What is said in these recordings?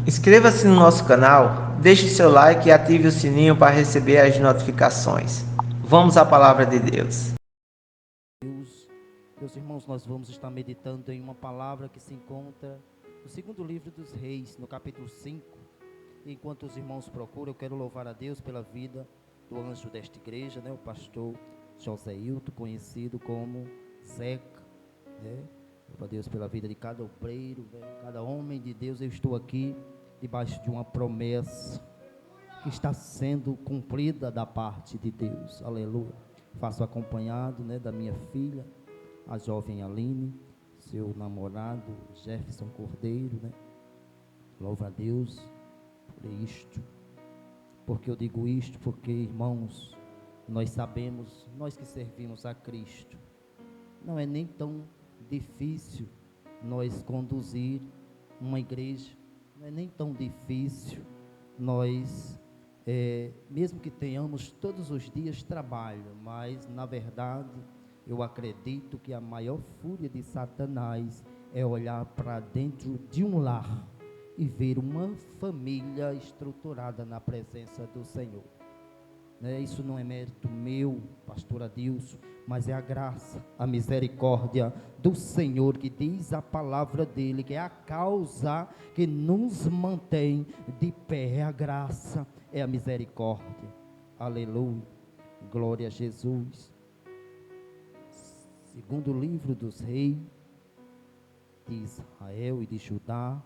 Inscreva-se no nosso canal, deixe seu like e ative o sininho para receber as notificações. Vamos à palavra de Deus. Deus, meus irmãos, nós vamos estar meditando em uma palavra que se encontra no segundo livro dos Reis, no capítulo 5. Enquanto os irmãos procuram, eu quero louvar a Deus pela vida do anjo desta igreja, o pastor José Hilton, conhecido como Zeca, Louvo a Deus pela vida de cada obreiro, cada homem de Deus. Eu estou aqui debaixo de uma promessa que está sendo cumprida da parte de Deus, aleluia. Faço acompanhado, da minha filha, a jovem Aline, seu namorado Jefferson Cordeiro, Louvo a Deus por isto. Porque eu digo isto? Porque, irmãos, nós sabemos, nós que servimos a Cristo, não é nem tão difícil nós conduzir uma igreja, não é nem tão difícil nós, mesmo que tenhamos todos os dias trabalho, mas na verdade eu acredito que a maior fúria de Satanás é olhar para dentro de um lar e ver uma família estruturada na presença do Senhor. Isso não é mérito meu, pastor Adilson, mas é a graça, a misericórdia do Senhor, que diz a palavra dele, que é a causa que nos mantém de pé. É a graça, é a misericórdia. Aleluia, glória a Jesus. Segundo livro dos reis de Israel e de Judá,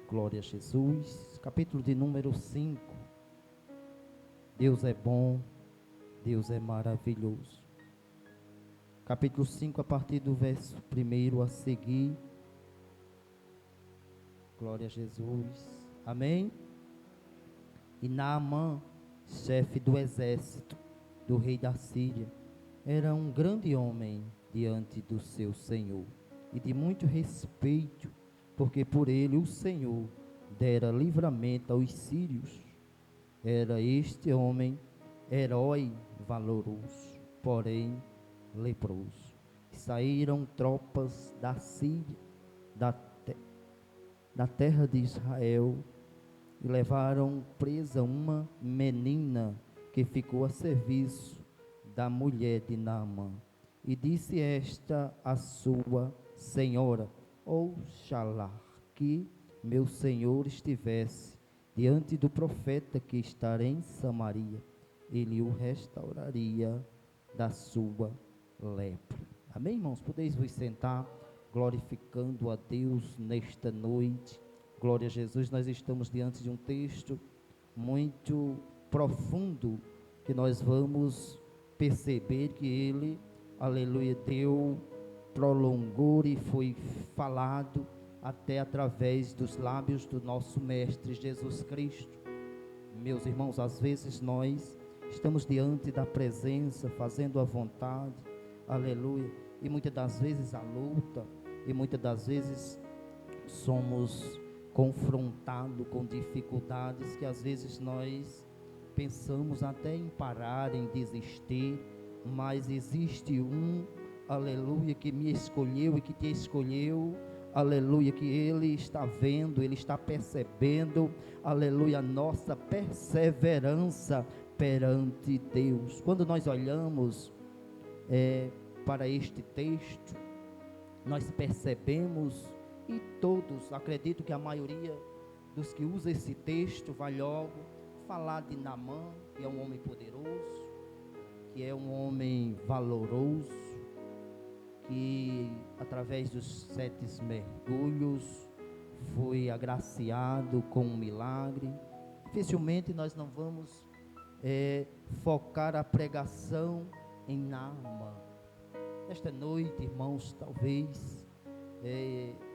glória a Jesus, capítulo de número 5. Deus é bom, Deus é maravilhoso. Capítulo 5, a partir do verso 1 a seguir. Glória a Jesus. Amém? E Naamã, chefe do exército do rei da Síria, era um grande homem diante do seu senhor, e de muito respeito, porque por ele o Senhor dera livramento aos sírios. Era este homem herói valoroso, porém leproso. Saíram tropas da Síria, da terra de Israel, e levaram presa uma menina que ficou a serviço da mulher de Naamã. E disse esta a sua senhora: Oxalá que meu senhor estivesse diante do profeta que está em Samaria, ele o restauraria da sua lepra. Amém, irmãos? Podeis vos sentar, glorificando a Deus nesta noite. Glória a Jesus. Nós estamos diante de um texto muito profundo, que nós vamos perceber que ele, aleluia, prolongou e foi falado até através dos lábios do nosso Mestre Jesus Cristo. Meus irmãos, às vezes nós estamos diante da presença, fazendo a vontade, aleluia, e muitas das vezes a luta, e muitas das vezes somos confrontados com dificuldades que às vezes nós pensamos até em parar, em desistir, mas existe um, aleluia, que me escolheu e que te escolheu, aleluia, que ele está vendo, ele está percebendo, aleluia, a nossa perseverança perante Deus. Quando nós olhamos para este texto, nós percebemos, e todos, acredito que a maioria dos que usa esse texto vai logo falar de Naamã, que é um homem poderoso, que é um homem valoroso, que através dos 7 mergulhos foi agraciado com um milagre. Dificilmente nós não vamos focar a pregação em Naamã. Esta noite, irmãos, talvez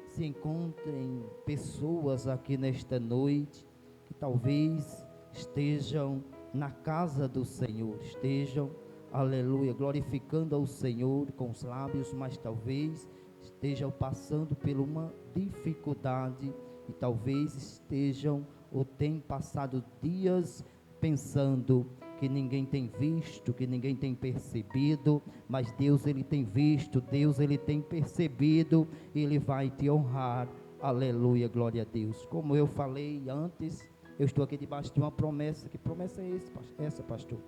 se encontrem pessoas aqui nesta noite que talvez estejam na casa do Senhor, estejam, aleluia, glorificando ao Senhor com os lábios, mas talvez estejam passando por uma dificuldade, e talvez estejam ou tenham passado dias pensando que ninguém tem visto, que ninguém tem percebido, mas Deus, ele tem visto, Deus, ele tem percebido, ele vai te honrar Aleluia, glória a Deus. Como eu falei antes, eu estou aqui debaixo de uma promessa. Que promessa é essa, pastor?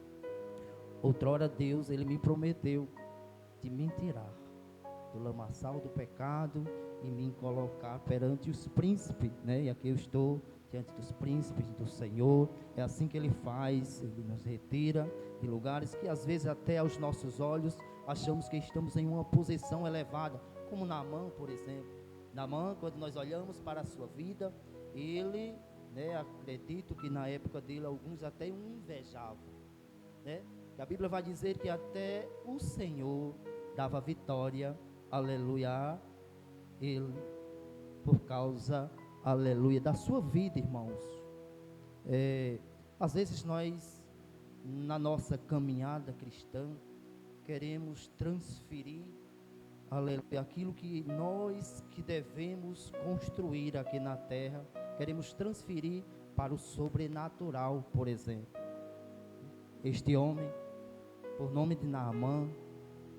Outrora Deus, Ele me prometeu de me tirar do lamaçal do pecado e me colocar perante os príncipes, né? E aqui eu estou diante dos príncipes do Senhor. É assim que Ele faz, Ele nos retira de lugares que às vezes até aos nossos olhos achamos que estamos em uma posição elevada, como Naamã, por exemplo. Naamã, quando nós olhamos para a sua vida, ele, né, acredito que na época dele alguns até o invejavam, né? Que a Bíblia vai dizer que até o Senhor dava vitória, aleluia, a ele, por causa, aleluia, da sua vida, irmãos. Às vezes nós, na nossa caminhada cristã, queremos transferir, aleluia, aquilo que nós que devemos construir aqui na terra, queremos transferir para o sobrenatural, por exemplo. Este homem, por nome de Naamã,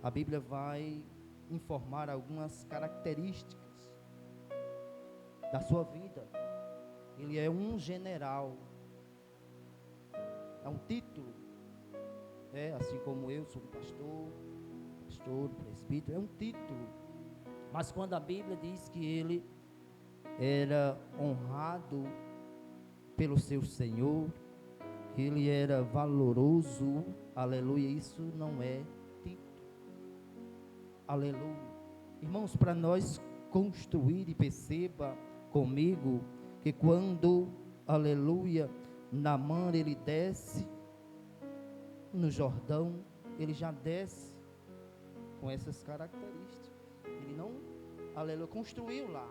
a Bíblia vai informar algumas características da sua vida. Ele é um general, é um título, assim como eu sou um pastor, presbítero, é um título. Mas quando a Bíblia diz que ele era honrado pelo seu Senhor, que ele era valoroso, aleluia, isso não é título, aleluia. Irmãos, para nós construir, e perceba comigo, que quando, aleluia, Naamã ele desce no Jordão, ele já desce com essas características. Ele não, aleluia, construiu lá.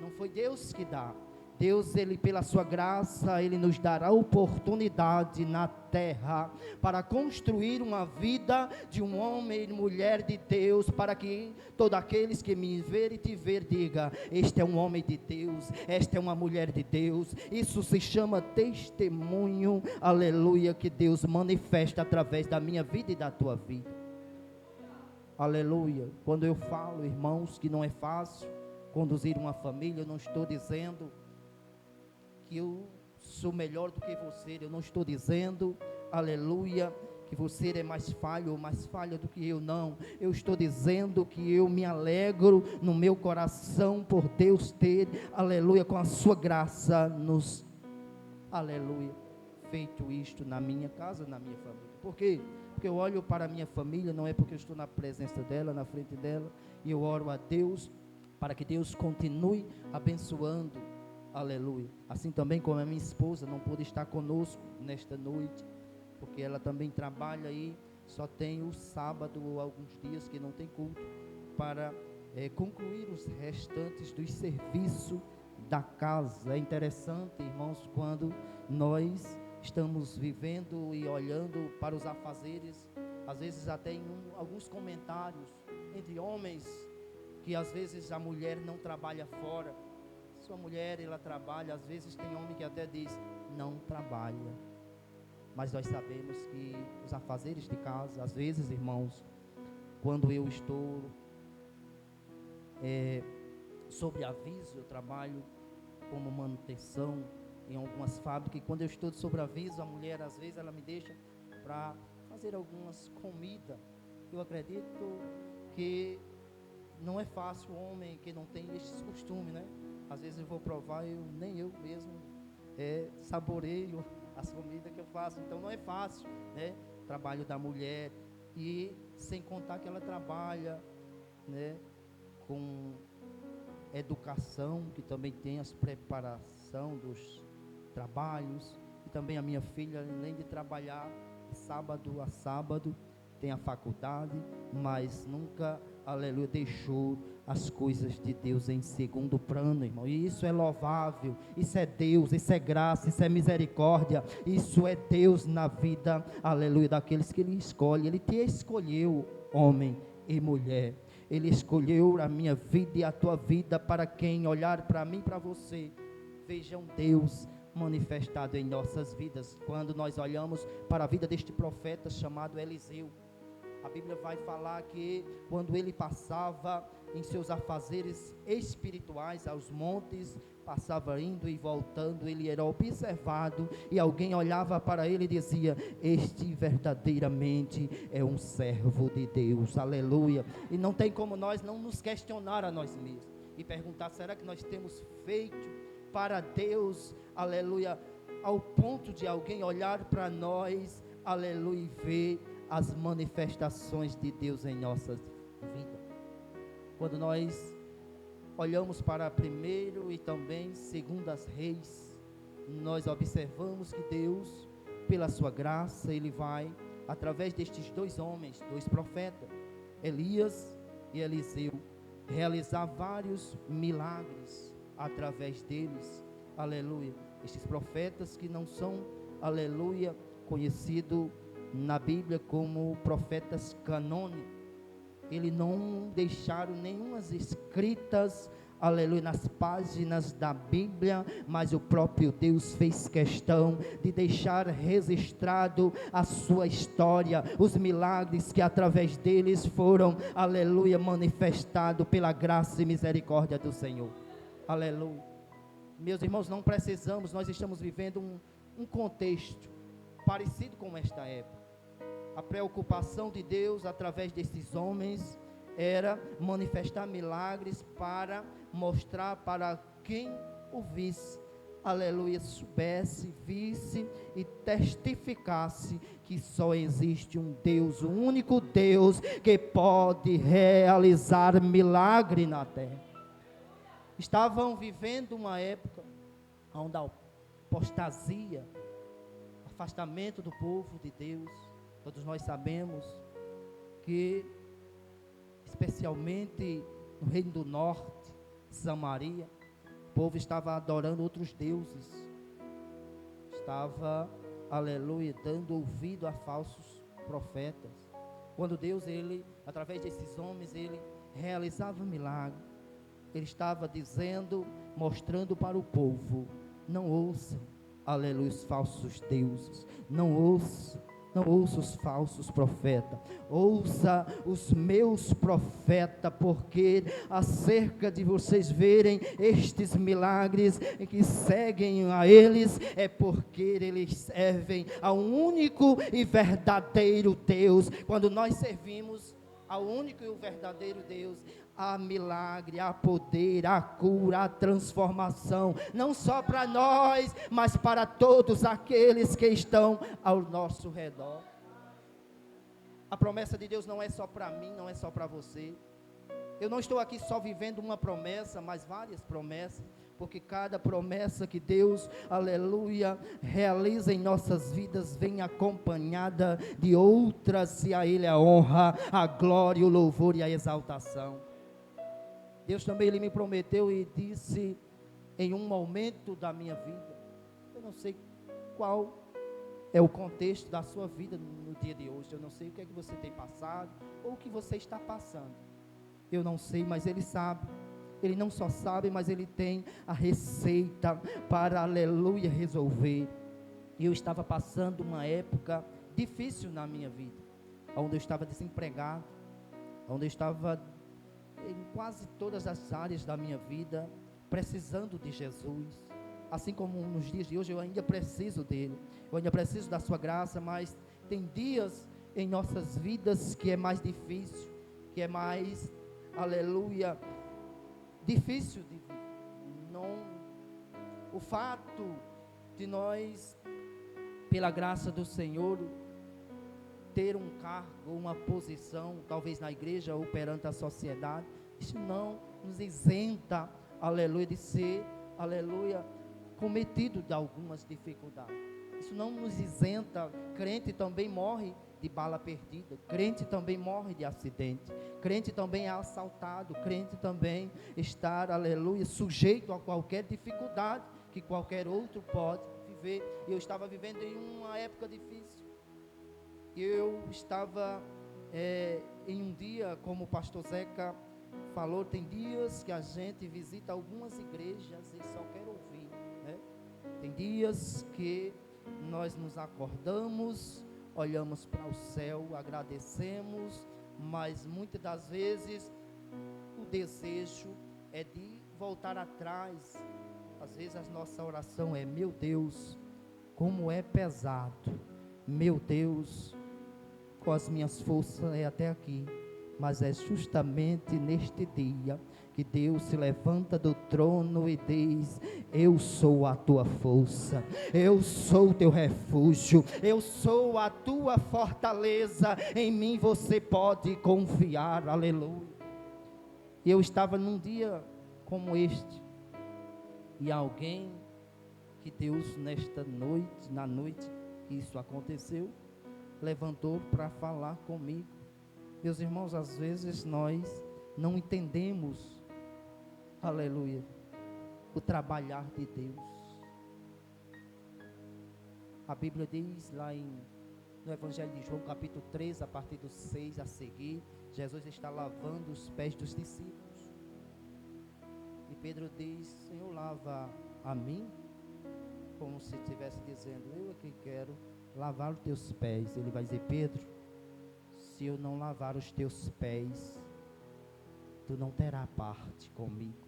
Não foi Deus que dá. Deus, Ele pela sua graça, Ele nos dará oportunidade na terra para construir uma vida de um homem e mulher de Deus, para que todos aqueles que me ver e te ver diga: este é um homem de Deus, esta é uma mulher de Deus. Isso se chama testemunho, aleluia, que Deus manifesta através da minha vida e da tua vida. Aleluia. Quando eu falo, irmãos, que não é fácil conduzir uma família, eu não estou dizendo que eu sou melhor do que você, eu não estou dizendo, aleluia, que você é mais falho ou mais falha do que eu, não. Eu estou dizendo que eu me alegro no meu coração por Deus ter, aleluia, com a sua graça nos, aleluia, feito isto na minha casa, na minha família. Por quê? Porque eu olho para a minha família, não é porque eu estou na presença dela, na frente dela, e eu oro a Deus para que Deus continue abençoando, aleluia. Assim também como a minha esposa não pôde estar conosco nesta noite, porque ela também trabalha e só tem o sábado ou alguns dias que não tem culto, para concluir os restantes dos serviços da casa. É interessante, irmãos, quando nós estamos vivendo e olhando para os afazeres, às vezes até em alguns comentários entre homens, que às vezes a mulher não trabalha fora. Sua mulher, ela trabalha, às vezes tem homem que até diz, não trabalha. Mas nós sabemos que os afazeres de casa, às vezes, irmãos, quando eu estou sob aviso, eu trabalho como manutenção em algumas fábricas, e quando eu estou sob aviso, a mulher, às vezes, ela me deixa para fazer algumas comidas. Eu acredito que não é fácil o homem que não tem esse costume, né? Às vezes eu vou provar, nem eu mesmo saboreio as comidas que eu faço. Então não é fácil, né? O trabalho da mulher, e sem contar que ela trabalha, né, com educação, que também tem as preparação dos trabalhos. E também a minha filha, além de trabalhar de sábado a sábado, tem a faculdade, mas nunca, aleluia, deixou as coisas de Deus em segundo plano, irmão. E isso é louvável, isso é Deus, isso é graça, isso é misericórdia, isso é Deus na vida, aleluia, daqueles que Ele escolhe. Ele te escolheu, homem e mulher. Ele escolheu a minha vida e a tua vida, para quem olhar para mim e para você, vejam Deus manifestado em nossas vidas. Quando nós olhamos para a vida deste profeta chamado Eliseu, a Bíblia vai falar que quando ele passava, em seus afazeres espirituais aos montes, passava indo e voltando, ele era observado e alguém olhava para ele e dizia: este verdadeiramente é um servo de Deus, aleluia. E não tem como nós não nos questionar a nós mesmos e perguntar: será que nós temos feito para Deus, aleluia, ao ponto de alguém olhar para nós, aleluia, e ver as manifestações de Deus em nossas vidas? Quando nós olhamos para primeiro e também segundas Reis, nós observamos que Deus, pela sua graça, Ele vai, através destes dois homens, dois profetas, Elias e Eliseu, realizar vários milagres através deles, aleluia. Estes profetas que não são, aleluia, conhecidos na Bíblia como profetas canônicos, eles não deixaram nenhumas escritas, aleluia, nas páginas da Bíblia, mas o próprio Deus fez questão de deixar registrado a sua história, os milagres que através deles foram, aleluia, manifestados pela graça e misericórdia do Senhor, aleluia. Meus irmãos, não precisamos, nós estamos vivendo um contexto parecido com esta época. A preocupação de Deus através desses homens era manifestar milagres para mostrar para quem o visse, aleluia, soubesse, visse e testificasse que só existe um Deus, o único Deus que pode realizar milagre na terra. Estavam vivendo uma época onde a apostasia, afastamento do povo de Deus. Todos nós sabemos que, especialmente no Reino do Norte, Samaria, o povo estava adorando outros deuses, estava, aleluia, dando ouvido a falsos profetas. Quando Deus, Ele, através desses homens, Ele realizava milagre, Ele estava dizendo, mostrando para o povo: não ouçam, aleluia, os falsos deuses, não ouça os falsos profetas, ouça os meus profetas, porque acerca de vocês verem estes milagres que seguem a eles, é porque eles servem ao único e verdadeiro Deus. Quando nós servimos ao único e o verdadeiro Deus, há milagre, há poder, há cura, há transformação, não só para nós, mas para todos aqueles que estão ao nosso redor. A promessa de Deus não é só para mim, não é só para você. Eu não estou aqui só vivendo uma promessa, mas várias promessas, porque cada promessa que Deus, aleluia, realiza em nossas vidas, vem acompanhada de outras, e a Ele a honra, a glória, o louvor e a exaltação. Deus também, Ele me prometeu e disse, em um momento da minha vida, eu não sei qual é o contexto da sua vida no dia de hoje, eu não sei o que é que você tem passado, ou o que você está passando, eu não sei, mas Ele sabe. Ele não só sabe, mas Ele tem a receita para, aleluia, resolver. Eu estava passando uma época difícil na minha vida, onde eu estava desempregado, onde eu estava em quase todas as áreas da minha vida, precisando de Jesus, assim como nos dias de hoje eu ainda preciso dEle, eu ainda preciso da sua graça, mas tem dias em nossas vidas que é mais difícil, que é mais, aleluia, difícil de viver. O fato de nós, pela graça do Senhor, ter um cargo, uma posição, talvez na igreja ou perante a sociedade, isso não nos isenta, aleluia, de ser, aleluia, cometido de algumas dificuldades. Isso não nos isenta. Crente também morre de bala perdida, crente também morre de acidente, crente também é assaltado, crente também está, aleluia, sujeito a qualquer dificuldade que qualquer outro pode viver. Eu estava vivendo em uma época difícil. Eu estava em um dia, como o pastor Zeca falou, tem dias que a gente visita algumas igrejas e só quer ouvir, né? Tem dias que nós nos acordamos, olhamos para o céu, agradecemos, mas muitas das vezes o desejo é de voltar atrás. Às vezes a nossa oração é: meu Deus, como é pesado, meu Deus, com as minhas forças é até aqui. Mas é justamente neste dia que Deus se levanta do trono e diz: eu sou a tua força, eu sou o teu refúgio, eu sou a tua fortaleza, em mim você pode confiar. Aleluia. Eu estava num dia como este, e alguém que Deus nesta noite, na noite que isso aconteceu, levantou para falar comigo. Meus irmãos, às vezes nós não entendemos, aleluia, o trabalhar de Deus. A Bíblia diz lá no Evangelho de João, capítulo 3, a partir do 6 a seguir, Jesus está lavando os pés dos discípulos. E Pedro diz: Senhor, lava a mim, como se estivesse dizendo: eu é que quero lavar os teus pés. Ele vai dizer: Pedro, se eu não lavar os teus pés, tu não terás parte comigo.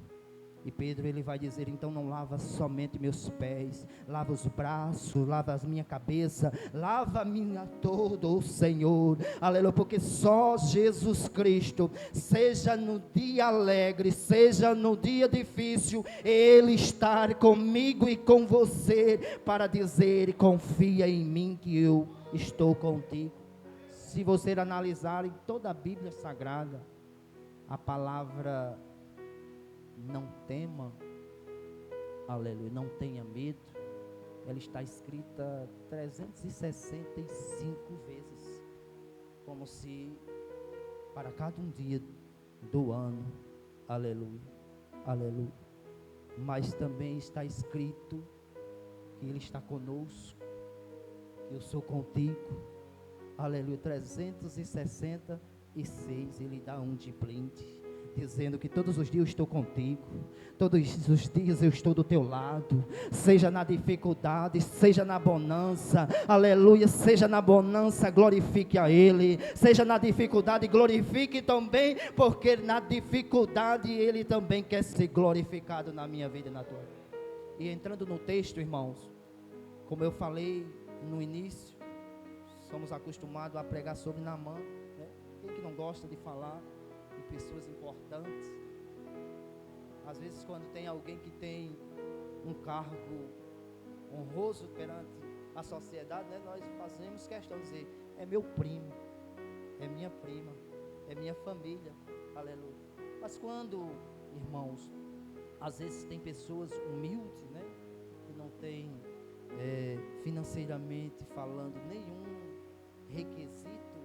E Pedro, ele vai dizer: então não lava somente meus pés, lava os braços, lava a minha cabeça, lava-me a todo, Senhor, aleluia, porque só Jesus Cristo, seja no dia alegre, seja no dia difícil, Ele estar comigo e com você, para dizer: confia em mim que eu estou contigo. Se você analisar em toda a Bíblia Sagrada, a palavra não tema, aleluia, não tenha medo, ela está escrita 365 vezes, como se para cada um dia do ano, aleluia, aleluia. Mas também está escrito que Ele está conosco, que eu sou contigo, aleluia. 366, Ele dá um de blinde, dizendo que todos os dias eu estou contigo, todos os dias eu estou do teu lado, seja na dificuldade, seja na bonança, aleluia, seja na bonança, glorifique a Ele, seja na dificuldade, glorifique também, porque na dificuldade Ele também quer ser glorificado na minha vida e na tua vida. E entrando no texto, irmãos, como eu falei no início, somos acostumados a pregar sobre Naamã, né? Quem que não gosta de falar de pessoas importantes? Às vezes quando tem alguém que tem um cargo honroso perante a sociedade, né, nós fazemos questão de dizer: é meu primo, é minha prima, é minha família, aleluia. Mas quando, irmãos, às vezes tem pessoas humildes, né, que não tem financeiramente falando nenhum requisito,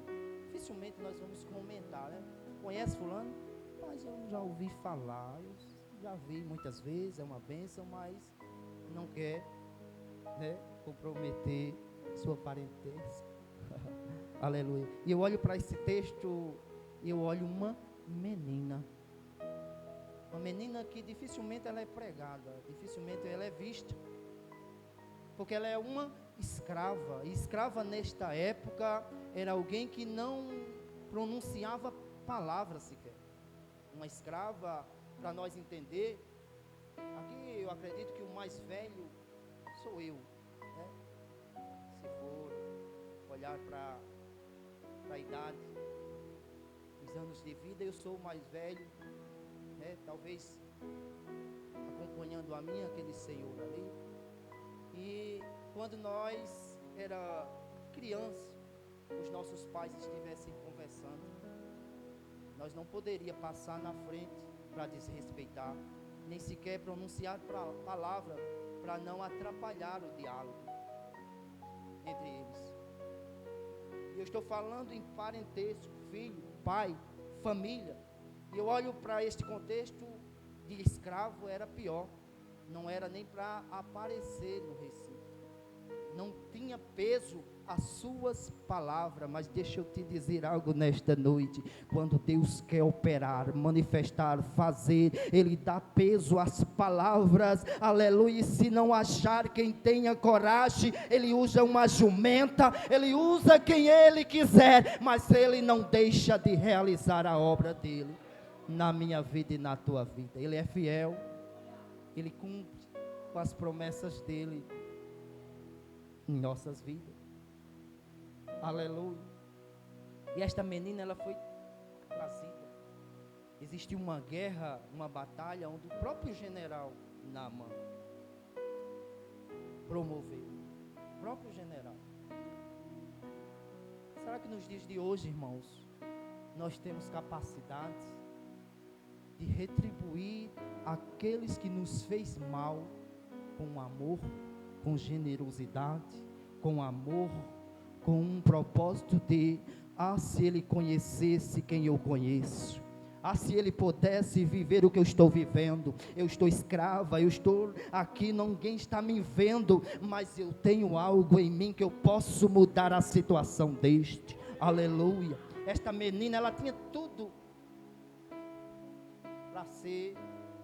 dificilmente nós vamos comentar, né? Conhece fulano? Mas eu já ouvi falar, eu já vi muitas vezes, é uma bênção, mas não quer, né, comprometer sua parentesca. Aleluia. E eu olho para esse texto e eu olho uma menina que dificilmente ela é pregada, dificilmente ela é vista, porque ela é uma escrava. E escrava nesta época era alguém que não pronunciava palavras sequer. Uma escrava, para nós entender, aqui eu acredito que o mais velho sou eu, né? Se for olhar para a idade, os anos de vida, eu sou o mais velho, né? Talvez acompanhando a mim aquele senhor ali. E quando nós era criança, os nossos pais estivessem conversando, nós não poderia passar na frente para desrespeitar, nem sequer pronunciar palavra para não atrapalhar o diálogo entre eles. E eu estou falando em parentesco, filho, pai, família. E eu olho para este contexto de escravo, era pior. Não era nem para aparecer no recinto. Não tinha peso as suas palavras. Mas deixa eu te dizer algo nesta noite: quando Deus quer operar, manifestar, fazer, Ele dá peso às palavras, aleluia. E se não achar quem tenha coragem, Ele usa uma jumenta, Ele usa quem Ele quiser, mas Ele não deixa de realizar a obra dEle. na minha vida e na tua vida. Ele é fiel, Ele cumpre com as promessas dEle em nossas vidas. Aleluia. E esta menina, ela foi trazida. Existiu uma guerra, uma batalha, onde o próprio general Naamã promoveu. O próprio general. Será que nos dias de hoje, irmãos, nós temos capacidade de retribuir aqueles que nos fez mal com amor, com generosidade, com amor, com um propósito de, se ele conhecesse quem eu conheço, se ele pudesse viver o que eu estou vivendo. Eu estou escrava, eu estou aqui, ninguém está me vendo, mas eu tenho algo em mim que eu posso mudar a situação deste. Aleluia. Esta menina, ela tinha tudo para ser,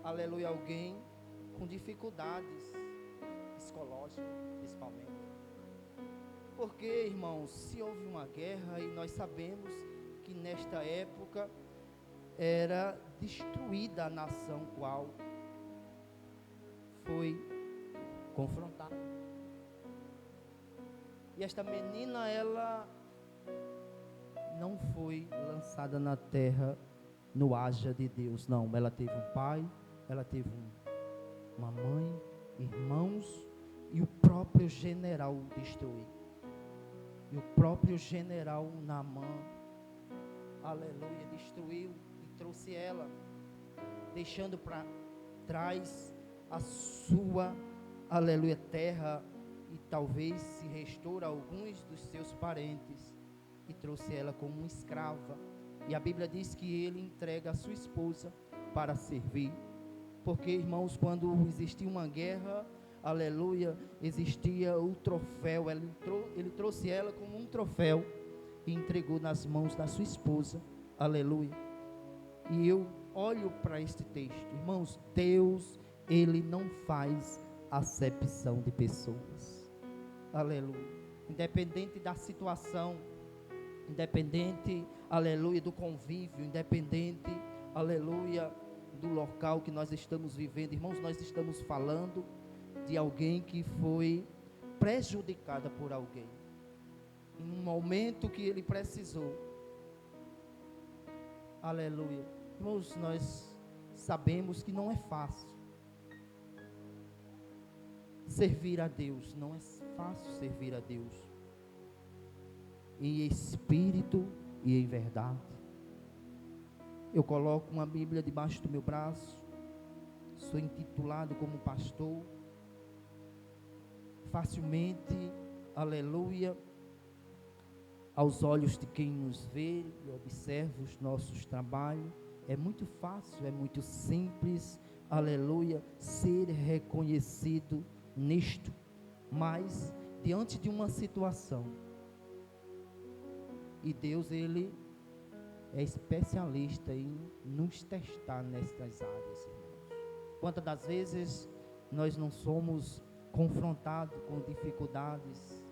aleluia, alguém com dificuldades psicológicas, principalmente. Porque, irmãos, se houve uma guerra, e nós sabemos que nesta época era destruída a nação qual foi confrontada. E esta menina, ela não foi lançada na terra no haja de Deus, não. Ela teve um pai, ela teve uma mãe, irmãos, e o próprio general destruiu. E o próprio general Naamã, aleluia, destruiu e trouxe ela, deixando para trás a sua, aleluia, terra, e talvez se restou alguns dos seus parentes, e trouxe ela como uma escrava. E a Bíblia diz que ele entrega a sua esposa para servir. Porque, irmãos, quando existia uma guerra, aleluia, existia o troféu. Ele trouxe ela como um troféu e entregou nas mãos da sua esposa. Aleluia. E eu olho para este texto, irmãos, Deus, Ele não faz acepção de pessoas. Aleluia. Independente da situação, independente, aleluia, do convívio, independente, aleluia, do local que nós estamos vivendo, irmãos, nós estamos falando de alguém que foi prejudicada por alguém, em um momento que ele precisou. Aleluia. Irmãos, nós sabemos que não é fácil servir a Deus, não é fácil servir a Deus em espírito e em verdade. Eu coloco uma Bíblia debaixo do meu braço, sou intitulado como pastor. Facilmente, aleluia, aos olhos de quem nos vê e observa os nossos trabalhos, é muito fácil, é muito simples, aleluia, ser reconhecido nisto. Mas diante de uma situação, e Deus, Ele é especialista em nos testar nestas áreas, irmãos. Quantas das vezes nós não somos confrontados com dificuldades?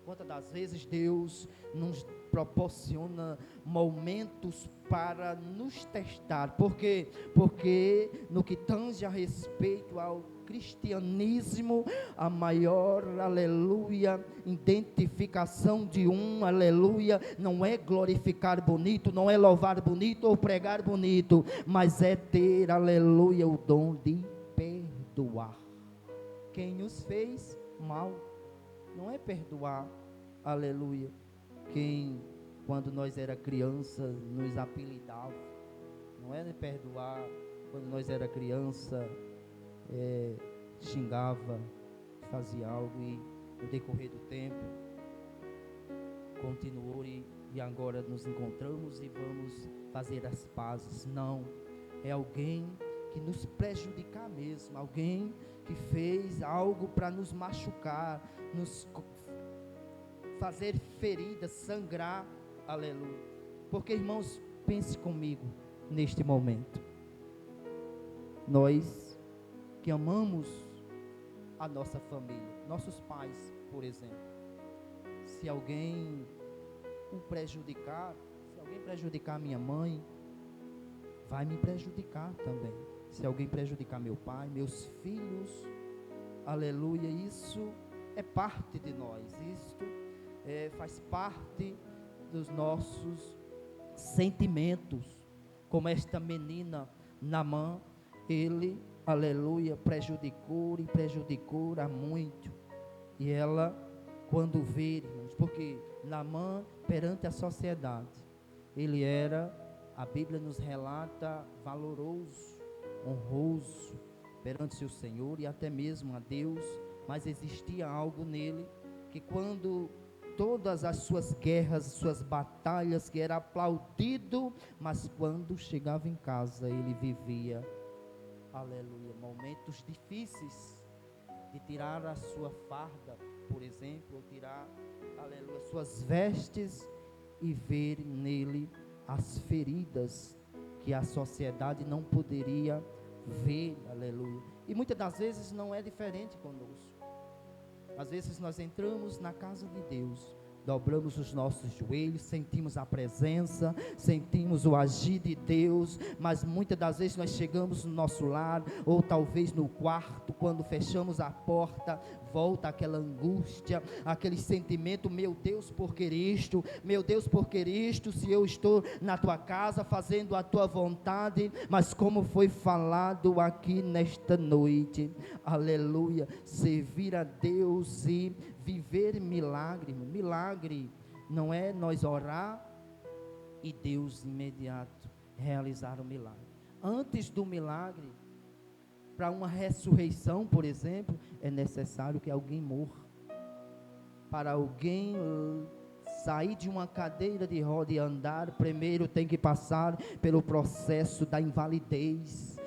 Quantas das vezes Deus nos proporciona momentos para nos testar? Por quê? Porque no que tange a respeito ao cristianismo, a maior, aleluia, identificação de aleluia, não é glorificar bonito, não é louvar bonito ou pregar bonito, mas é ter, aleluia, o dom de perdoar quem nos fez mal. Não é perdoar, aleluia, quem quando nós era criança nos apelidava. Não é perdoar quando nós era criança xingava, fazia algo, e no decorrer do tempo continuou, e agora nos encontramos e vamos fazer as pazes. Não, é alguém que nos prejudicar mesmo, alguém que fez algo para nos machucar, nos fazer feridas, sangrar, aleluia. Porque, irmãos, pense comigo neste momento, nós que amamos a nossa família, nossos pais, por exemplo, se alguém o prejudicar, se alguém prejudicar minha mãe, vai me prejudicar também. Se alguém prejudicar meu pai, meus filhos, aleluia, isso é parte de nós, isto faz parte dos nossos sentimentos. Como esta menina Naamã, ele, aleluia, prejudicou e prejudicou a muito. E ela, quando vê, irmãos, porque Naamã, perante a sociedade, ele era, a Bíblia nos relata, valoroso, honroso perante o Senhor e até mesmo a Deus, mas existia algo nele, que quando todas as suas guerras, suas batalhas, que era aplaudido, mas quando chegava em casa, ele vivia, aleluia, momentos difíceis, de tirar a sua farda, por exemplo, ou tirar, aleluia, suas vestes, e ver nele as feridas que a sociedade não poderia ver, aleluia. E muitas das vezes não é diferente conosco. Às vezes nós entramos na casa de Deus, dobramos os nossos joelhos, sentimos a presença, sentimos o agir de Deus, mas muitas das vezes nós chegamos no nosso lar, ou talvez no quarto, quando fechamos a porta, volta aquela angústia, aquele sentimento, meu Deus, por que isto? Meu Deus, por que isto? Se eu estou na tua casa, fazendo a tua vontade, mas como foi falado aqui nesta noite, aleluia, servir a Deus e viver milagre. Milagre não é nós orar e Deus imediato realizar o milagre. Antes do milagre, para uma ressurreição, por exemplo, é necessário que alguém morra. Para alguém sair de uma cadeira de roda e andar, primeiro tem que passar pelo processo da invalidez,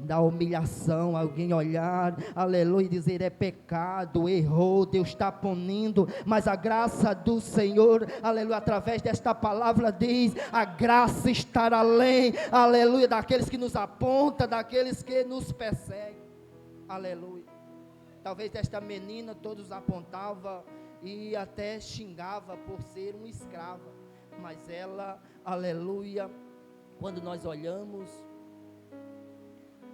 da humilhação, alguém olhar, aleluia, e dizer é pecado, errou, Deus está punindo, mas a graça do Senhor, aleluia, através desta palavra diz, a graça está além, aleluia, daqueles que nos apontam, daqueles que nos perseguem, aleluia. Talvez esta menina todos apontavam e até xingava por ser uma escrava, mas ela, aleluia, quando nós olhamos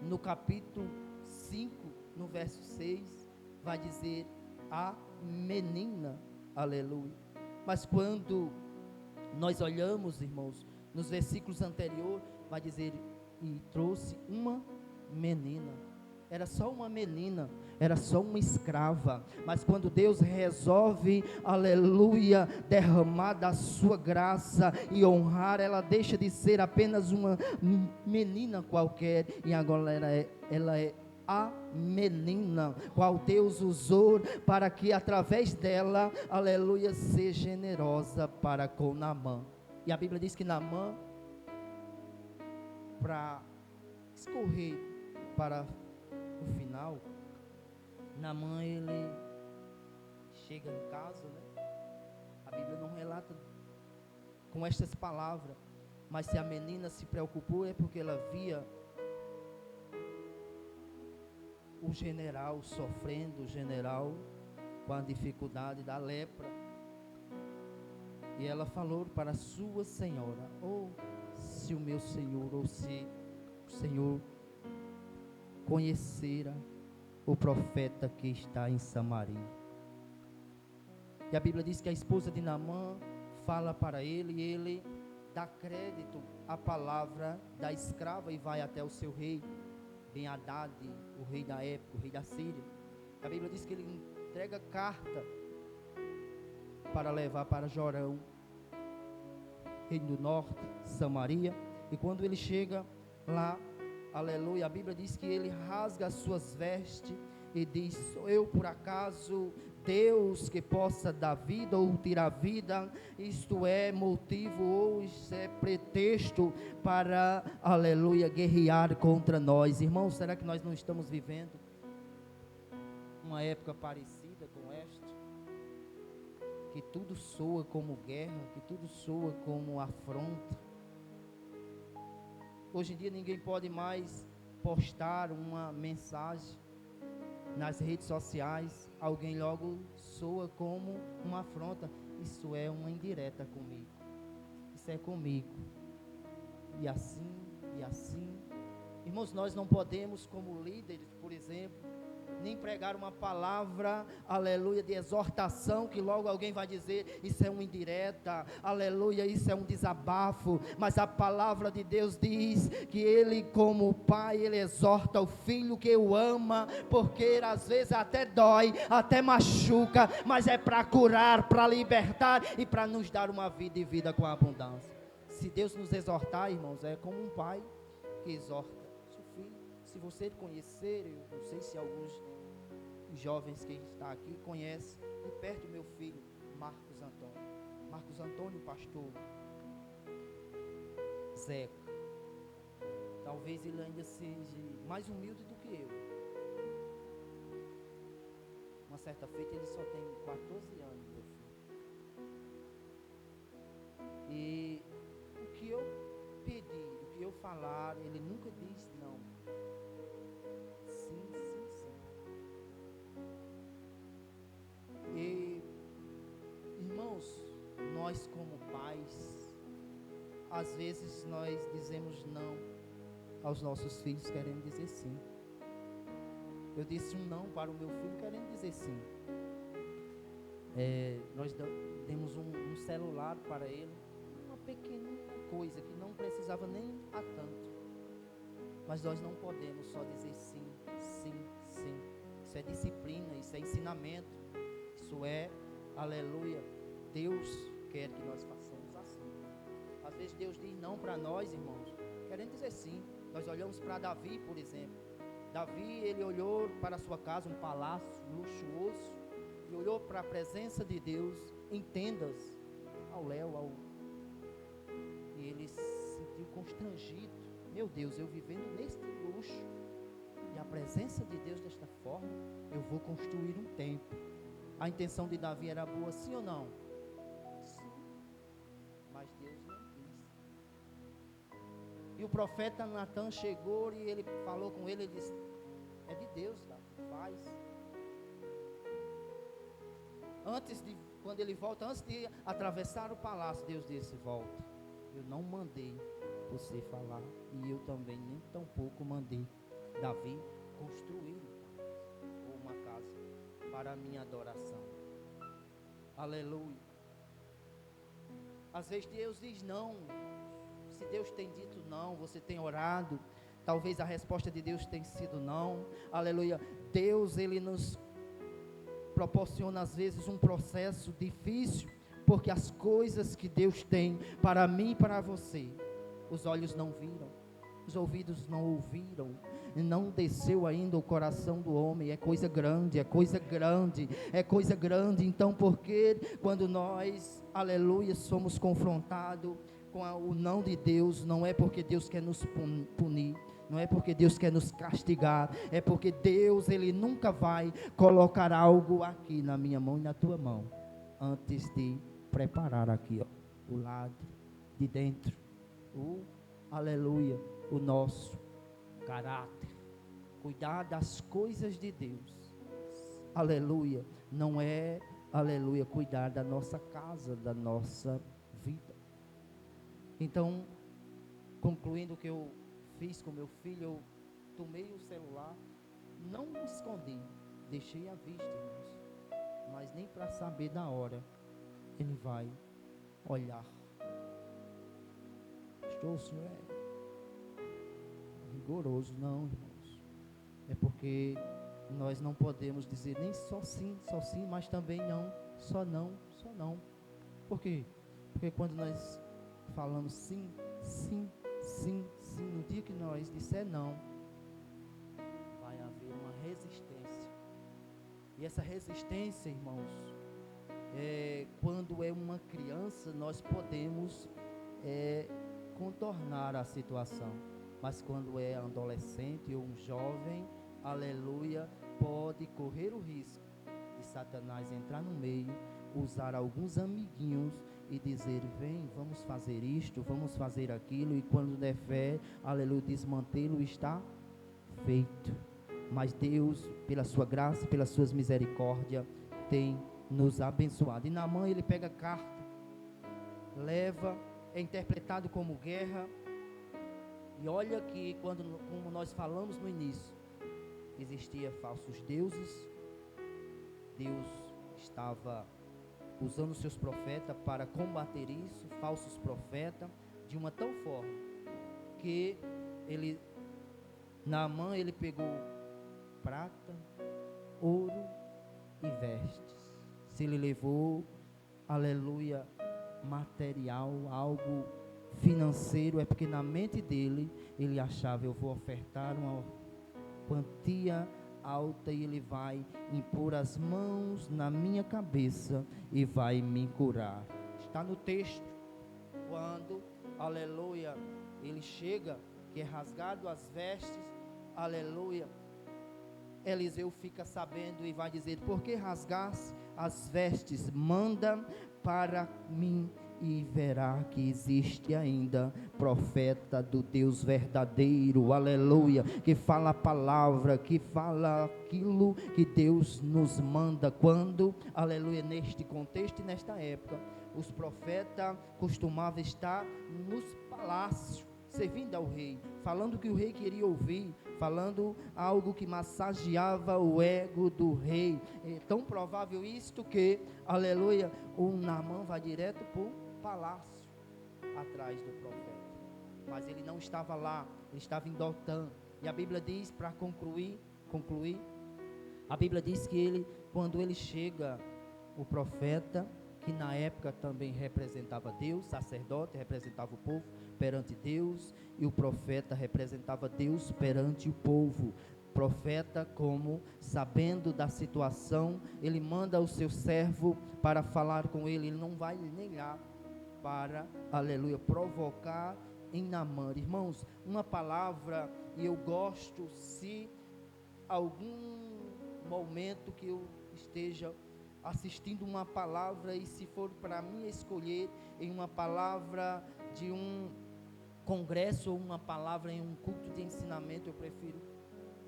no capítulo 5, no verso 6, vai dizer a menina, aleluia. Mas quando nós olhamos, irmãos, nos versículos anteriores, vai dizer, e trouxe uma menina. Era só uma menina, era só uma escrava, mas quando Deus resolve, aleluia, derramar da sua graça e honrar, ela deixa de ser apenas uma menina qualquer, e agora ela é a menina, qual Deus usou para que através dela, aleluia, seja generosa para com Naamã. E a Bíblia diz que Naamã, para escorrer para o final, Naamã, ele chega em casa, né? A Bíblia não relata com estas palavras, mas se a menina se preocupou é porque ela via o general sofrendo, o general com a dificuldade da lepra, e ela falou para a sua senhora, se o meu senhor, ou se o Senhor conhecera o profeta que está em Samaria. E a Bíblia diz que a esposa de Naamã fala para ele, e ele dá crédito à palavra da escrava e vai até o seu rei, Ben-Hadad, o rei da época, o rei da Síria. A Bíblia diz que ele entrega carta para levar para Jorão, reino do norte, Samaria, e quando ele chega lá, aleluia, a Bíblia diz que ele rasga as suas vestes e diz, sou eu por acaso Deus que possa dar vida ou tirar vida? Isto é motivo ou isto é pretexto para, aleluia, guerrear contra nós? Irmãos, será que nós não estamos vivendo uma época parecida com esta? Que tudo soa como guerra, que tudo soa como afronta. Hoje em dia ninguém pode mais postar uma mensagem nas redes sociais, alguém logo soa como uma afronta. Isso é uma indireta comigo, isso é comigo. E assim E assim, irmãos, nós não podemos, como líderes, por exemplo, nem pregar uma palavra, aleluia, de exortação, que logo alguém vai dizer, isso é uma indireta, aleluia, isso é um desabafo, mas a palavra de Deus diz, que Ele como Pai, Ele exorta o Filho que o ama, porque às vezes até dói, até machuca, mas é para curar, para libertar, e para nos dar uma vida e vida com abundância. Se Deus nos exortar, irmãos, é como um pai que exorta seu filho. Se você conhecer, eu não sei se alguns jovens que está aqui conhecem de perto meu filho Marcos Antônio, pastor Zeca, talvez ele ainda seja mais humilde do que eu. Uma certa feita ele só tem 14 anos, meu filho, e o que eu pedir, o que eu falar, ele nunca diz não. Sim. E, irmãos, nós como pais, às vezes nós dizemos não aos nossos filhos, querendo dizer sim. Eu disse um não para o meu filho, querendo dizer sim. Nós demos um celular para ele, uma pequena coisa que não precisava nem a tanto. Mas nós não podemos só dizer sim. Isso é disciplina, isso é ensinamento. Isso é, aleluia, Deus quer que nós façamos assim. Às vezes Deus diz não para nós, irmãos, querendo dizer sim. Nós olhamos para Davi, por exemplo. Davi, ele olhou para a sua casa, um palácio luxuoso, e olhou para a presença de Deus em tendas, e ele se sentiu constrangido. Meu Deus, eu vivendo neste luxo, e a presença de Deus desta forma, eu vou construir um templo. A intenção de Davi era boa, sim ou não? Sim. Mas Deus não quis. E o profeta Natan chegou e ele falou com ele, ele disse, é de Deus, Davi, faz. Quando ele volta, antes de atravessar o palácio, Deus disse, volta. Eu não mandei você falar, e eu também nem tampouco mandei Davi construir uma casa para a minha adoração. Aleluia. Às vezes Deus diz não. Se Deus tem dito não, você tem orado, talvez a resposta de Deus tenha sido não. Aleluia. Deus, ele nos proporciona às vezes um processo difícil, porque as coisas que Deus tem para mim e para você, os olhos não viram, os ouvidos não ouviram, não desceu ainda o coração do homem. É coisa grande, é coisa grande, é coisa grande. Então, porque quando nós, aleluia, somos confrontados com o não de Deus, não é porque Deus quer nos punir, não é porque Deus quer nos castigar, é porque Deus, ele nunca vai colocar algo aqui na minha mão e na tua mão, antes de preparar aqui, ó, o lado de dentro, aleluia, o nosso caráter. Cuidar das coisas de Deus, aleluia, não é, aleluia, cuidar da nossa casa, da nossa vida. Então, concluindo o que eu fiz com meu filho, eu tomei o celular, não me escondi, deixei à vista, irmãos, mas nem para saber da hora ele vai olhar. Pastor, o senhor é rigoroso? Não, irmãos, é porque nós não podemos dizer nem só sim, mas também não, só não. Por quê? Porque quando nós falamos sim, no dia que nós disser não, vai haver uma resistência. E essa resistência, irmãos, quando é uma criança, nós podemos contornar a situação. Mas quando é adolescente ou um jovem, aleluia, pode correr o risco de Satanás entrar no meio, usar alguns amiguinhos e dizer, vem, vamos fazer isto, vamos fazer aquilo, e quando der fé, aleluia, desmantê-lo, está feito. Mas Deus, pela sua graça, pelas suas misericórdias, tem nos abençoado. E Naamã, ele pega a carta, leva, é interpretado como guerra, E olha que como nós falamos no início, existia falsos deuses. Deus estava usando seus profetas para combater isso, falsos profetas, de uma tal forma que Naamã ele pegou prata, ouro e vestes. Se ele levou, aleluia, material, algo financeiro, é porque na mente dele, ele achava, eu vou ofertar uma quantia alta e ele vai impor as mãos na minha cabeça e vai me curar. Está no texto, quando, aleluia, ele chega, que é rasgado as vestes, aleluia, Eliseu fica sabendo e vai dizer, por que rasgaste as vestes? Manda para mim e verá que existe ainda profeta do Deus verdadeiro, aleluia, que fala a palavra, que fala aquilo que Deus nos manda. Quando, aleluia, neste contexto e nesta época, os profetas costumavam estar nos palácios, servindo ao rei, falando o que o rei queria ouvir, falando algo que massageava o ego do rei. É tão provável isto que, aleluia, o Naamã vai direto para o palácio, atrás do profeta, mas ele não estava lá, ele estava em Dotã, e a Bíblia diz, para concluir, a Bíblia diz que quando ele chega, o profeta, que na época também representava Deus, sacerdote, representava o povo perante Deus, e o profeta representava Deus perante o povo. Profeta, como sabendo da situação, ele manda o seu servo para falar com ele não vai nem lá para, aleluia, provocar em Naamã. Irmãos, uma palavra, e eu gosto, se algum momento que eu esteja assistindo uma palavra, e se for para mim escolher em uma palavra de um congresso ou uma palavra em um culto de ensinamento, eu prefiro.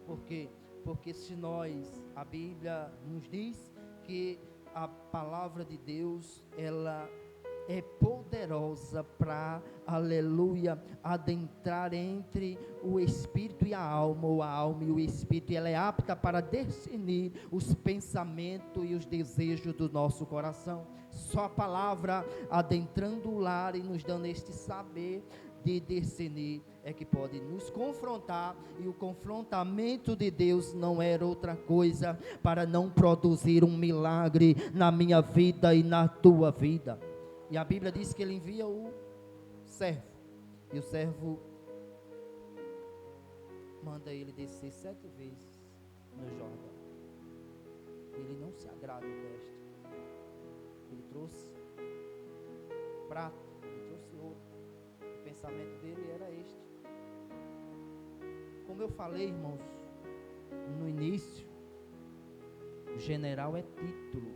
Por quê? Porque se a Bíblia nos diz que a palavra de Deus, ela é poderosa para, aleluia, adentrar entre o espírito e a alma, ou a alma e o espírito, e ela é apta para discernir os pensamentos e os desejos do nosso coração. Só a palavra adentrando o lar e nos dando este saber de discernir é que pode nos confrontar, e o confrontamento de Deus não era outra coisa para não produzir um milagre na minha vida e na tua vida. E a Bíblia diz que ele envia o servo, e o servo manda ele descer 7 vezes no Jordão. Ele não se agrada desta. Ele trouxe prata, ele trouxe ouro. O pensamento dele era este. Como eu falei, irmãos, no início, general é título.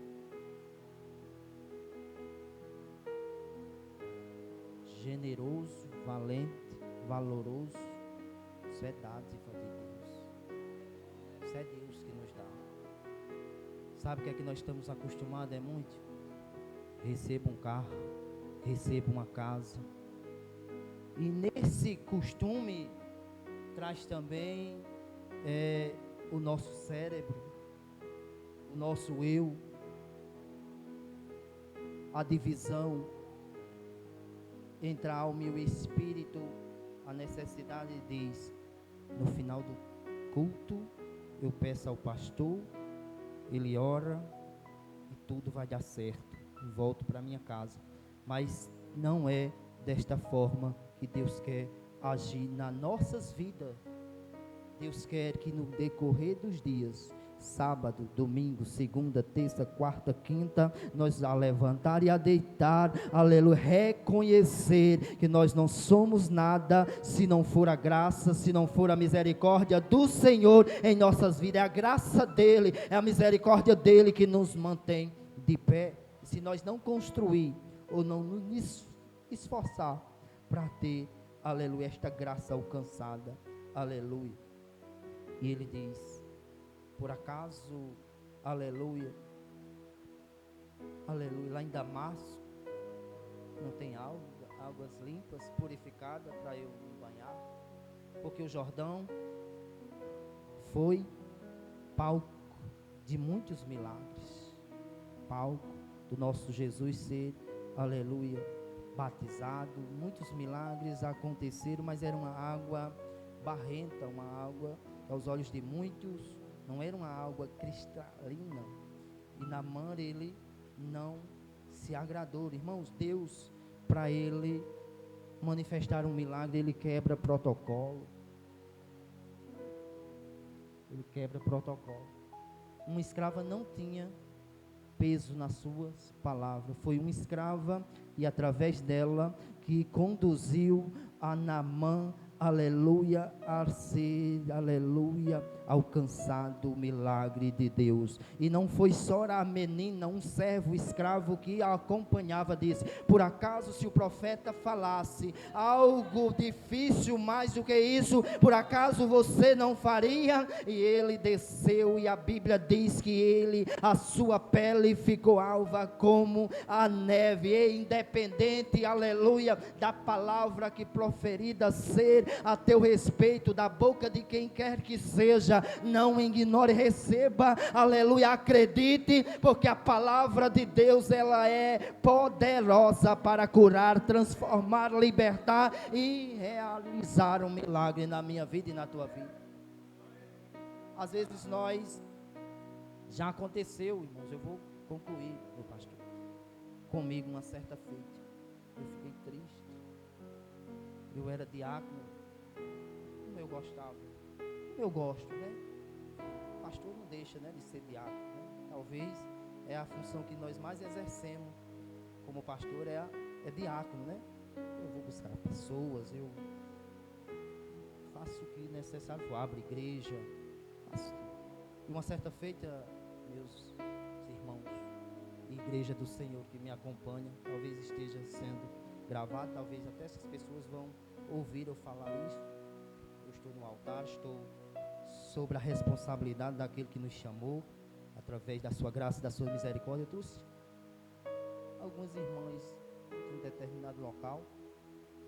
Generoso, valente, valoroso, isso é dádiva de Deus. Isso é Deus que nos dá. Sabe o que é que nós estamos acostumados? É muito. Receba um carro, receba uma casa. E nesse costume traz também o nosso cérebro, o nosso eu, a divisão entre a alma e o espírito. A necessidade diz, no final do culto, eu peço ao pastor, ele ora e tudo vai dar certo, e volto para minha casa. Mas não é desta forma que Deus quer agir nas nossas vidas. Deus quer que no decorrer dos dias, sábado, domingo, segunda, terça, quarta, quinta, nós a levantar e a deitar, aleluia, reconhecer que nós não somos nada se não for a graça, se não for a misericórdia do Senhor em nossas vidas. É a graça dele, é a misericórdia dele que nos mantém de pé. Se nós não construir ou não nos esforçar para ter, aleluia, esta graça alcançada, aleluia. E ele diz, por acaso, aleluia, aleluia, lá em Damasco, não tem águas limpas, purificadas para eu me banhar? Porque o Jordão foi palco de muitos milagres, palco do nosso Jesus ser, aleluia, batizado. Muitos milagres aconteceram, mas era uma água barrenta, uma água que aos olhos de muitos não era uma água cristalina. E Naamã, ele não se agradou. Irmãos, Deus, para ele manifestar um milagre, ele quebra protocolo. Ele quebra protocolo. Uma escrava não tinha peso nas suas palavras. Foi uma escrava, e através dela que conduziu a Naamã, aleluia, a ser, aleluia, alcançado o milagre de Deus. E não foi só a menina, um servo escravo que a acompanhava, disse: por acaso se o profeta falasse algo difícil mais do que isso, por acaso você não faria? E ele desceu, e a Bíblia diz que a sua pele ficou alva como a neve, e independente, aleluia, da palavra que proferida ser a teu respeito, da boca de quem quer que seja, não ignore, receba, aleluia, acredite, porque a palavra de Deus, ela é poderosa para curar, transformar, libertar e realizar um milagre na minha vida e na tua vida. Às vezes já aconteceu, irmãos, eu vou concluir, meu pastor, comigo uma certa feita, eu fiquei triste, eu era diácono, como eu gostava, eu gosto, né? Pastor não deixa, né, de ser diácono, né? Talvez é a função que nós mais exercemos como pastor, é diácono, né? Eu vou buscar pessoas, eu faço o que necessário, eu abro igreja, faço tudo. E uma certa feita, meus irmãos, igreja do Senhor que me acompanha, talvez esteja sendo gravado, talvez até essas pessoas vão ouvir eu falar isso. Eu estou no altar, estou sobre a responsabilidade daquele que nos chamou, através da sua graça e da sua misericórdia. Eu trouxe algumas irmãs de um determinado local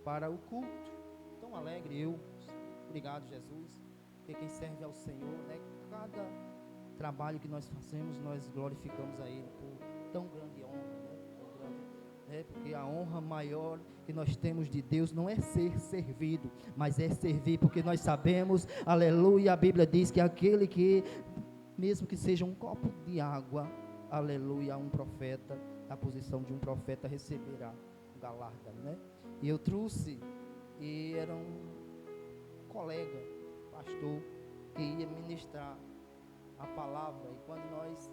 para o culto, tão alegre, obrigado Jesus, porque quem serve ao Senhor, né, cada trabalho que nós fazemos, nós glorificamos a Ele por tão grande honra, né, tão grande, porque a honra maior que nós temos de Deus não é ser servido, mas é servir, porque nós sabemos, aleluia, a Bíblia diz que aquele que, mesmo que seja um copo de água, aleluia, um profeta, na posição de um profeta, receberá um galardão, né? E eu trouxe, e era um colega, pastor, que ia ministrar a palavra, e quando nós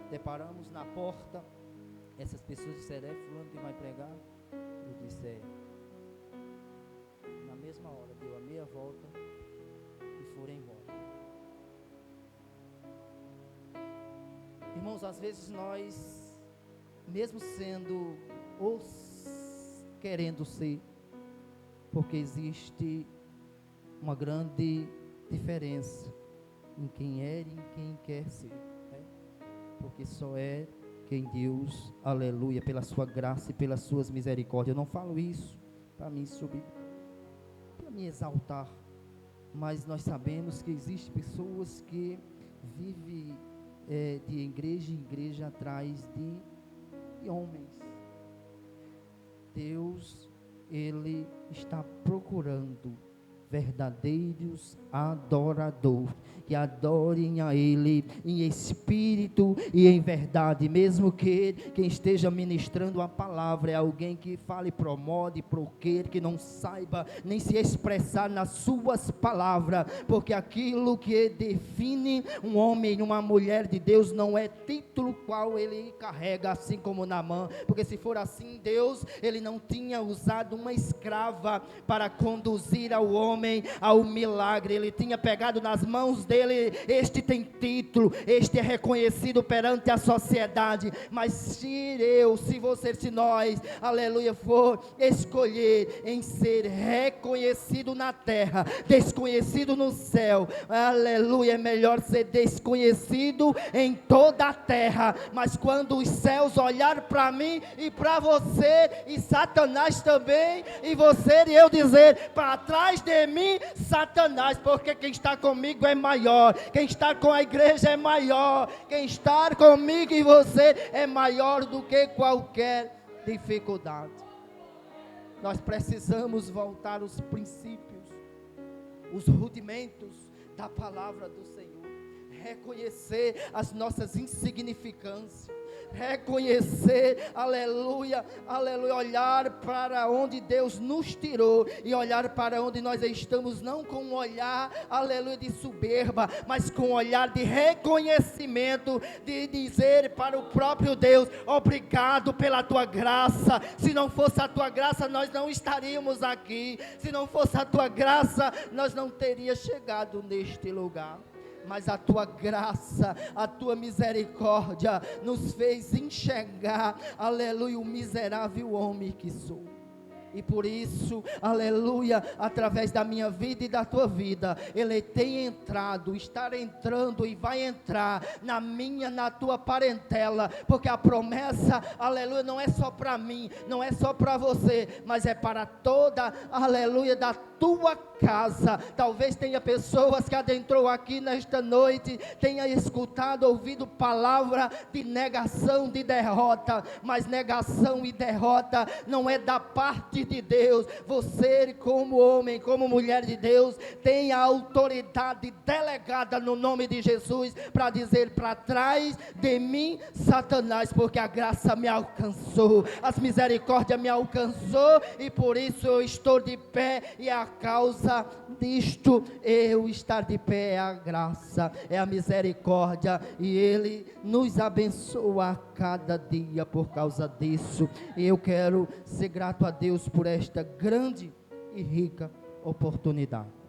deparamos na porta, essas pessoas disseram: é fulano que vai pregar? Eu disse: é. Na mesma hora, deu a meia volta e foram embora. Irmãos, às vezes nós, mesmo sendo ou querendo ser, porque existe uma grande diferença em quem é e em quem quer ser, né? Porque só é quem Deus, aleluia, pela sua graça e pelas suas misericórdias. Eu não falo isso para mim subir, para me exaltar, mas nós sabemos que existem pessoas que vivem de igreja em igreja atrás de homens. Deus, Ele está procurando verdadeiros adoradores, que adorem a Ele em espírito e em verdade, mesmo que quem esteja ministrando a palavra é alguém que fale pro modo e pro que não saiba nem se expressar nas suas palavras, porque aquilo que define um homem e uma mulher de Deus não é título qual ele carrega, assim como Naamã, porque se for assim, Deus, Ele não tinha usado uma escrava para conduzir ao homem ao milagre. Ele tinha pegado nas mãos dele: este tem título, este é reconhecido perante a sociedade. Mas se nós, aleluia, for escolher em ser reconhecido na terra, desconhecido no céu, aleluia, é melhor ser desconhecido em toda a terra, mas quando os céus olhar para mim e para você, e Satanás também, e você e eu dizer: para trás de mim, Satanás, porque quem está comigo é maior, quem está com a igreja é maior, quem está comigo e você é maior do que qualquer dificuldade. Nós precisamos voltar aos princípios, os rudimentos da palavra do Senhor, reconhecer as nossas insignificâncias, reconhecer, aleluia, aleluia, olhar para onde Deus nos tirou e olhar para onde nós estamos, não com um olhar, aleluia, de soberba, mas com um olhar de reconhecimento, de dizer para o próprio Deus: obrigado pela tua graça. Se não fosse a tua graça, nós não estaríamos aqui. Se não fosse a tua graça, nós não teríamos chegado neste lugar. Mas a tua graça, a tua misericórdia nos fez enxergar, aleluia, o miserável homem que sou. E por isso, aleluia, através da minha vida e da tua vida, Ele tem entrado, está entrando e vai entrar na minha, na tua parentela, porque a promessa, aleluia, não é só para mim, não é só para você, mas é para toda, aleluia, da tua casa. Talvez tenha pessoas que adentrou aqui nesta noite, tenha escutado, ouvido palavra de negação, de derrota, mas negação e derrota não é da parte de Deus. Você, como homem, como mulher de Deus, tem a autoridade delegada no nome de Jesus para dizer: para trás de mim, Satanás, porque a graça me alcançou, as misericórdias me alcançou, e por isso eu estou de pé, e a causa disto eu estar de pé é a graça, é a misericórdia, e Ele nos abençoa a cada dia por causa disso. E eu quero ser grato a Deus por esta grande e rica oportunidade.